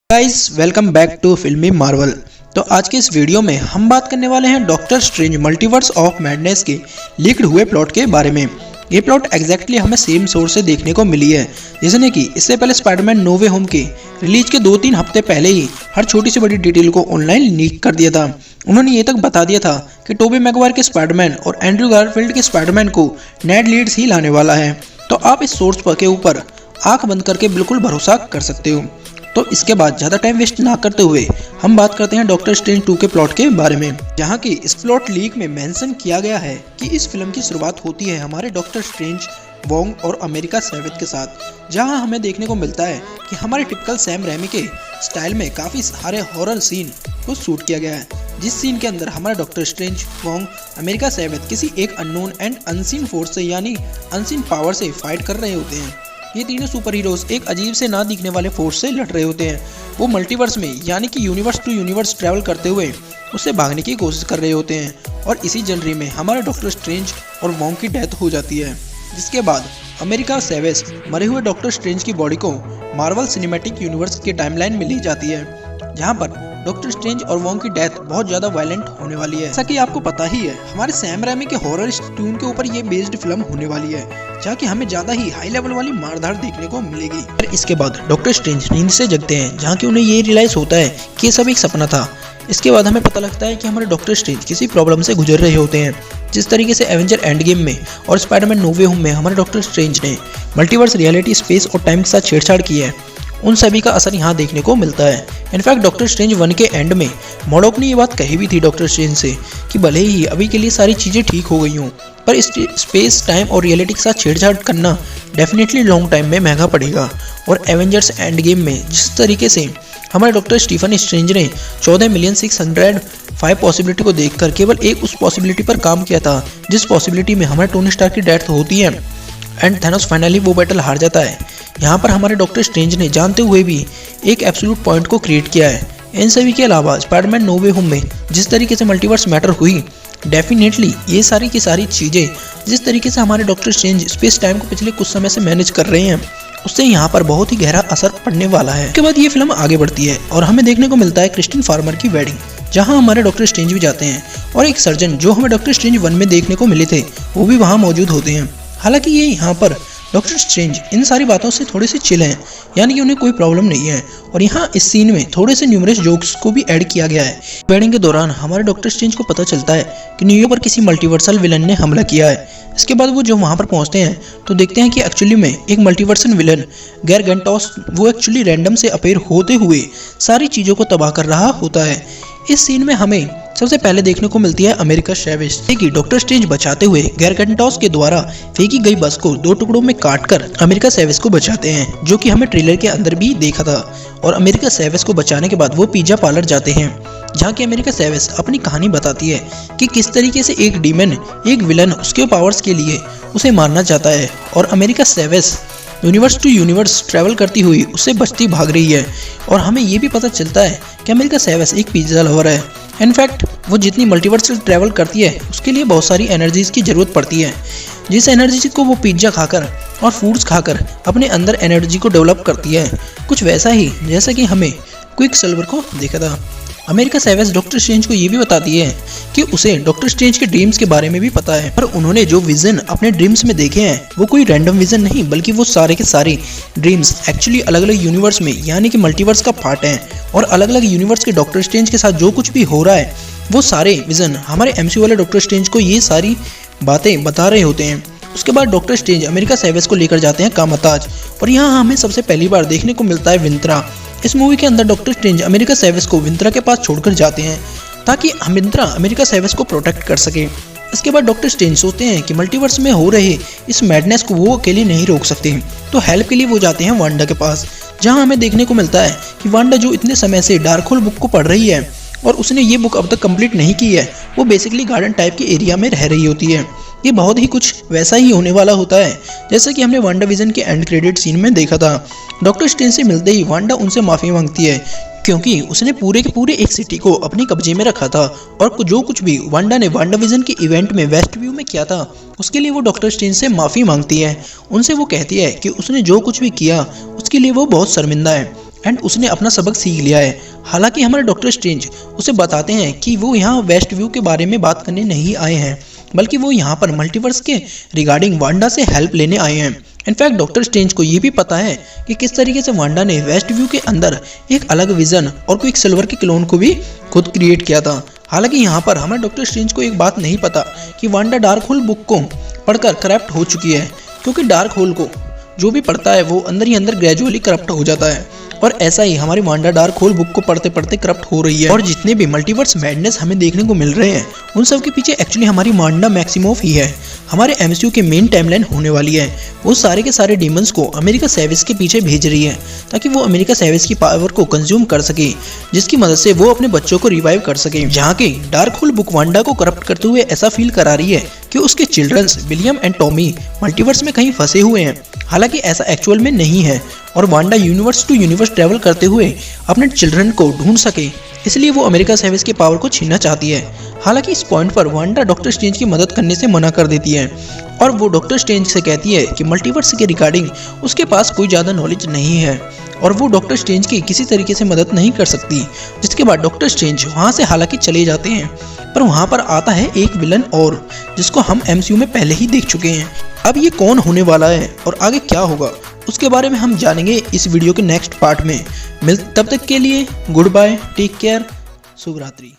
Guys welcome back to फिल्मी Marvel. तो आज के इस वीडियो में हम बात करने वाले हैं doctor strange multiverse of madness के लीक्ड हुए प्लॉट के बारे में। ये प्लॉट एग्जैक्टली हमें सेम सोर्स से देखने को मिली है, जिसने कि इससे पहले स्पाइडरमैन नो वे होम के रिलीज के 2-3 हफ्ते पहले ही हर छोटी सी बड़ी डिटेल को ऑनलाइन लीक कर दिया था। उन्होंने ये तक बता दिया था कि टोबी मैगवायर के स्पाइडरमैन और एंड्रू गारफील्ड के स्पाइडरमैन को नेड लीड्स ही लाने वाला है। तो आप इस सोर्स पर के ऊपर आंख बंद करके बिल्कुल भरोसा कर सकते हो। तो इसके बाद ज़्यादा टाइम वेस्ट ना करते हुए हम बात करते हैं डॉक्टर स्ट्रेंज 2 के प्लॉट के बारे में, जहां की इस प्लॉट लीक में मेंशन किया गया है कि इस फिल्म की शुरुआत होती है हमारे डॉक्टर स्ट्रेंज, वोंग और अमेरिका सैवेथ के साथ, जहां हमें देखने को मिलता है कि हमारे टिपिकल सैम रैमी के स्टाइल में काफ़ी सारे हॉरर सीन को शूट किया गया है, जिस सीन के अंदर हमारा डॉक्टर स्ट्रेंज, वोंग, अमेरिका सैवेथ किसी एक अननोन एंड अनसीन फोर्स से यानी अनसीन पावर से फाइट कर रहे होते हैं। ये तीनों सुपर हीरोज एक अजीब से ना दिखने वाले फोर्स से लड़ रहे होते हैं। वो मल्टीवर्स में यानी कि यूनिवर्स टू यूनिवर्स ट्रैवल करते हुए उससे भागने की कोशिश कर रहे होते हैं, और इसी जनरी में हमारे डॉक्टर स्ट्रेंज और वोंग की डेथ हो जाती है, जिसके बाद अमेरिका सैवेथ मरे हुए डॉक्टर स्ट्रेंज की बॉडी को मार्वल सिनेमैटिक यूनिवर्स के टाइमलाइन में ली जाती है, जहां पर डॉक्टर स्ट्रेंज और वोंग की डेथ बहुत ज्यादा वायलेंट होने वाली है। जैसा कि आपको पता ही है, हमारे सैम रैमी के हॉरर ट्यून के ऊपर ये बेस्ड फिल्म होने वाली है, जहाँ की हमें ज्यादा ही हाई लेवल वाली मारधाड़ देखने को मिलेगी। और इसके बाद डॉक्टर स्ट्रेंज नींद से जगते हैं, जहाँ की उन्हें ये रियलाइज होता है कि ये सब एक सपना था। इसके बाद हमें पता लगता है कि हमारे डॉक्टर स्ट्रेंज किसी प्रॉब्लम से गुजर रहे होते हैं। जिस तरीके से एवेंजर एंड गेम में और स्पाइडरमैन नो वे होम में हमारे डॉक्टर स्ट्रेंज ने मल्टीवर्स, रियलिटी, स्पेस और टाइम के साथ छेड़छाड़ की है, उन सभी का असर यहाँ देखने को मिलता है। इनफैक्ट डॉक्टर स्ट्रेंज 1 के एंड में मॉडॉक ने ये बात कही भी थी डॉक्टर स्ट्रेंज से कि भले ही अभी के लिए सारी चीज़ें ठीक हो गई हों, पर इस स्पेस, टाइम और रियलिटी के साथ छेड़छाड़ करना डेफिनेटली लॉन्ग टाइम में महंगा पड़ेगा। और एवेंजर्स एंड गेम में जिस तरीके से हमारे डॉक्टर स्टीफन स्ट्रेंज ने 14,605,000 पॉसिबिलिटी को देखकर केवल एक उस पॉसिबिलिटी पर काम किया था, जिस पॉसिबिलिटी में हमारे टोनी स्टार्क की डेथ होती है एंड थैनोस फाइनली वो बैटल हार जाता है। यहाँ पर हमारे डॉक्टर स्ट्रेंज ने जानते हुए भी एक एब्सोल्यूट पॉइंट को क्रिएट किया है। इन सभी के अलावा स्पाइडरमैन नो वे होम में जिस तरीके से मल्टीवर्स मैटर हुई, डेफिनेटली ये सारी की सारी चीज़ें जिस तरीके से हमारे डॉक्टर स्ट्रेंज स्पेस टाइम को पिछले कुछ समय से मैनेज कर रहे हैं, उससे यहाँ पर बहुत ही गहरा असर पड़ने वाला है। उसके बाद ये फिल्म आगे बढ़ती है और हमें देखने को मिलता है क्रिस्टिन फार्मर की वेडिंग, जहाँ हमारे डॉक्टर स्ट्रेंज भी जाते हैं और एक सर्जन जो हमें डॉक्टर स्ट्रेंज 1 में देखने को मिले थे वो भी वहाँ मौजूद होते हैं। हालांकि ये यहाँ पर डॉक्टर स्ट्रेंज इन सारी बातों से थोड़े से चिल हैं, यानी कि उन्हें कोई प्रॉब्लम नहीं है। और यहाँ इस सीन में थोड़े से न्यूमरस जोक्स को भी ऐड किया गया है। वेडिंग के दौरान हमारे डॉक्टर स्ट्रेंज को पता चलता है कि न्यूयॉर्क पर किसी मल्टीवर्सल विलन ने हमला किया है। इसके बाद वो जो वहाँ पर पहुँचते हैं तो देखते हैं कि एक्चुअली में एक मल्टीवर्सल विलन गैरगेंटोस वो एक्चुअली रैंडम से अपेयर होते हुए सारी चीज़ों को तबाह कर रहा होता है। इस सीन में हमें सबसे पहले देखने को मिलती है अमेरिका सैवेथ कि डॉक्टर स्ट्रेंज बचाते हुए गैरगेंटोस के द्वारा फेंकी गई बस को 2 टुकड़ों में काटकर अमेरिका सैवेथ को बचाते हैं, जो कि हमें ट्रेलर के अंदर भी देखा था। और अमेरिका सैवेथ को बचाने के बाद वो पिज्जा पार्लर जाते हैं, जहाँ की अमेरिका सैवेथ अपनी कहानी बताती है कि किस तरीके से एक डीमन, एक विलन उसके पावर्स के लिए उसे मारना चाहता है, और अमेरिका सैवेथ यूनिवर्स टू यूनिवर्स ट्रैवल करती हुई उससे बचती भाग रही है। और हमें ये भी पता चलता है कि अमेरिका सैवेथ एक पिज्जा लवर है। इनफैक्ट वो जितनी मल्टीवर्स ट्रैवल करती है उसके लिए बहुत सारी एनर्जीज की ज़रूरत पड़ती है, जिस एनर्जी को वो पिज्जा खाकर और फूड्स खाकर अपने अंदर एनर्जी को डेवलप करती है। कुछ वैसा ही जैसा कि हमें क्विक सिल्वर को देखा था। अमेरिका सैवेथ डॉक्टर स्ट्रेंज को ये भी बताती है कि उसे डॉक्टर स्ट्रेंज के ड्रीम्स के बारे में भी पता है, पर उन्होंने जो विजन अपने ड्रीम्स में देखे हैं वो कोई रैंडम विजन नहीं, बल्कि वो सारे के सारे ड्रीम्स एक्चुअली अलग अलग यूनिवर्स में यानी कि मल्टीवर्स का पार्ट हैं। और अलग अलग यूनिवर्स के डॉक्टर स्ट्रेंज के साथ जो कुछ भी हो रहा है वो सारे विजन हमारे एमसीयू वाले डॉक्टर स्ट्रेंज को ये सारी बातें बता रहे होते हैं। उसके बाद डॉक्टर स्ट्रेंज अमेरिका सैवेथ को लेकर जाते हैं कामाताज, और यहाँ हमें सबसे पहली बार देखने को मिलता है विंत्रा। इस मूवी के अंदर डॉक्टर स्ट्रेंज अमेरिका सैवेथ को विंत्रा के पास छोड़कर जाते हैं ताकि विंत्रा अमेरिका सैवेथ को प्रोटेक्ट कर सके। इसके बाद डॉक्टर स्ट्रेंज सोचते हैं कि मल्टीवर्स में हो रहे इस मैडनेस को वो अकेले नहीं रोक सकते, तो हेल्प के लिए वो जाते हैं वांडा के पास, जहाँ हमें देखने को मिलता है कि वांडा जो इतने समय से डार्कहोल बुक को पढ़ रही है और उसने ये बुक अब तक कंप्लीट नहीं की है, वो बेसिकली गार्डन टाइप के एरिया में रह रही होती है। ये बहुत ही कुछ वैसा ही होने वाला होता है जैसा कि हमने वांडा विजन के एंड क्रेडिट सीन में देखा था। डॉक्टर स्ट्रेंज से मिलते ही वांडा उनसे माफ़ी मांगती है, क्योंकि उसने पूरे के पूरे एक सिटी को अपने कब्जे में रखा था, और जो कुछ भी वांडा ने वांडा विजन के इवेंट में वेस्ट व्यू में किया था उसके लिए वो डॉक्टर स्ट्रेंज से माफ़ी मांगती है। उनसे वो कहती है कि उसने जो कुछ भी किया उसके लिए वो बहुत शर्मिंदा है। एंड उसने अपना सबक सीख लिया है। हालांकि हमारे डॉक्टर स्ट्रेंज उसे बताते हैं कि वो यहाँ वेस्ट व्यू के बारे में बात करने नहीं आए हैं, बल्कि वो यहाँ पर मल्टीवर्स के रिगार्डिंग वांडा से हेल्प लेने आए हैं। इनफैक्ट डॉक्टर स्ट्रेंज को ये भी पता है कि किस तरीके से वांडा ने वेस्ट व्यू के अंदर एक अलग विजन और क्विक सिल्वर के क्लोन को भी खुद क्रिएट किया था। हालांकि यहाँ पर हमारे डॉक्टर स्ट्रेंज को एक बात नहीं पता कि वांडा डार्क होल बुक को पढ़कर करप्ट हो चुकी है, क्योंकि डार्क होल को जो भी पढ़ता है वो अंदर ही अंदर ग्रेजुअली करप्ट हो जाता है। और ऐसा ही हमारी वांडा डार्क होल बुक को पढ़ते पढ़ते करप्ट हो रही है। और जितने भी मल्टीवर्स मैडनेस हमें देखने को मिल रहे हैं उन सब के पीछे एक्चुअली हमारी वांडा मैक्सिमोफ ही है। हमारे एमसीयू के मेन टाइमलाइन होने वाली है, वो सारे के सारे डीमंस को अमेरिका सेविस के पीछे भेज रही है ताकि वो अमेरिका सेविस की पावर को कंज्यूम कर सके, जिसकी मदद से वो अपने बच्चों को रिवाइव कर सके। जहाँ के डार्क होल बुक वांडा को करप्ट करते हुए ऐसा फील करा रही है कि उसके childrens William and Tommy multiverse में कहीं फंसे हुए हैं। हालांकि ऐसा एक्चुअल में नहीं है और Wanda universe to universe travel करते हुए अपने चिल्ड्रन को ढूंढ सके, इसलिए वो अमेरिका सेविस की पावर को छीनना चाहती है। हालांकि इस पॉइंट पर वांडा डॉक्टर स्ट्रेंज की मदद करने से मना कर देती है और वो डॉक्टर स्ट्रेंज से कहती है कि मल्टीवर्स के रिगार्डिंग उसके पास कोई ज़्यादा नॉलेज नहीं है और वो डॉक्टर स्ट्रेंज की किसी तरीके से मदद नहीं कर सकती। जिसके बाद डॉक्टर स्ट्रेंज वहाँ से हालांकि चले जाते हैं, पर वहाँ पर आता है एक विलन और, जिसको हम एमसीयू में पहले ही देख चुके हैं। अब ये कौन होने वाला है और आगे क्या होगा उसके बारे में हम जानेंगे इस वीडियो के नेक्स्ट पार्ट में। तब तक के लिए गुड बाय, टेक केयर, शुभ रात्रि।